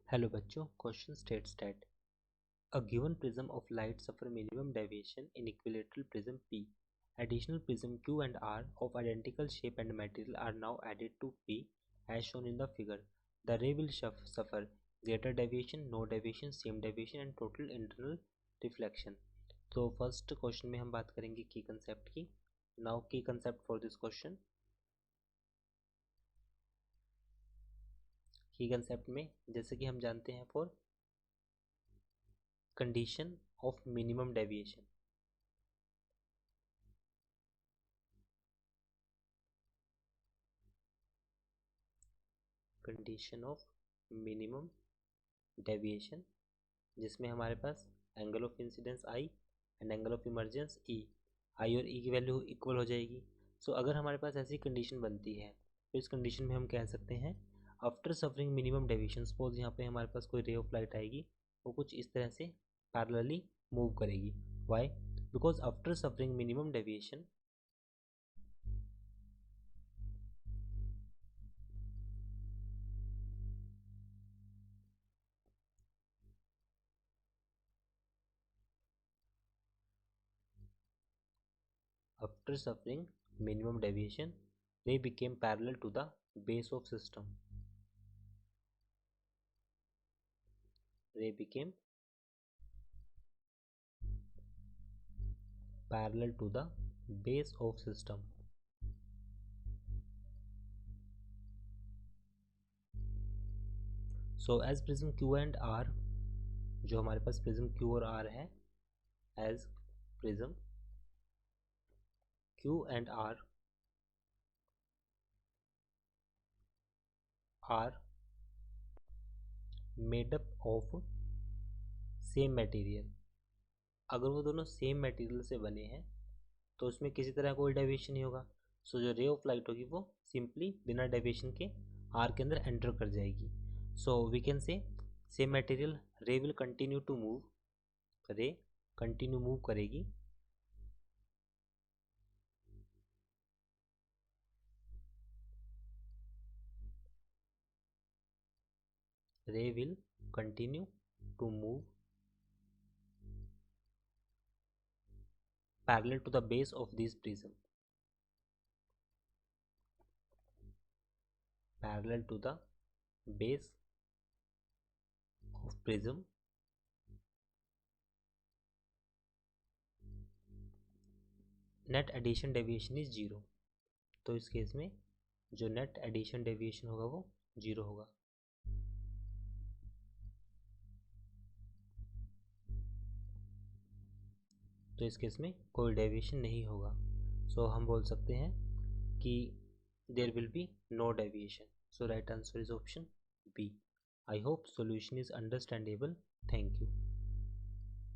Hello बच्चों, question states that a given prism of light suffer minimum deviation in equilateral prism P. Additional prism Q and R of identical shape and material are now added to P as shown in the figure. The ray will suffer greater deviation, no deviation, same deviation and total internal reflection. तो first question में हम बात करेंगे key concept की. Now key concept for this question. Key concept में जैसे कि हम जानते हैं for condition of minimum deviation. Condition of minimum deviation जिसमें हमारे पास angle of incidence I and angle of emergence E. I और ई की वैल्यू इक्वल हो जाएगी. सो अगर हमारे पास ऐसी कंडीशन बनती है तो इस कंडीशन में हम कह सकते हैं after suffering minimum deviation. Suppose यहाँ पे हमारे पास कोई रे ऑफ लाइट आएगी, वो कुछ इस तरह से पैरेलली मूव करेगी. Why? Because after suffering minimum deviation after suffering minimum deviation they became parallel to the base of system. They became parallel to the base of system. So as prism Q and R, जो हमारे पास prism Q और R है, as prism Q and R are made up of same material. अगर वो दोनों same material से बने हैं तो उसमें किसी तरह कोई डेविएशन नहीं होगा. सो जो रे ऑफ लाइट होगी वो सिंपली बिना डेविएशन के आर के अंदर एंटर कर जाएगी. So we can say same material ray will continue to move. Ray continue move करेगी ray will continue to move parallel to the base of this prism. Parallel to the base of prism. Net addition deviation is 0. तो इस case में जो net addition deviation होगा वो 0 होगा. तो इस केस में कोई डेविएशन नहीं होगा. सो हम बोल सकते हैं कि there will be no deviation. So right answer is option B. I hope solution is understandable. Thank you.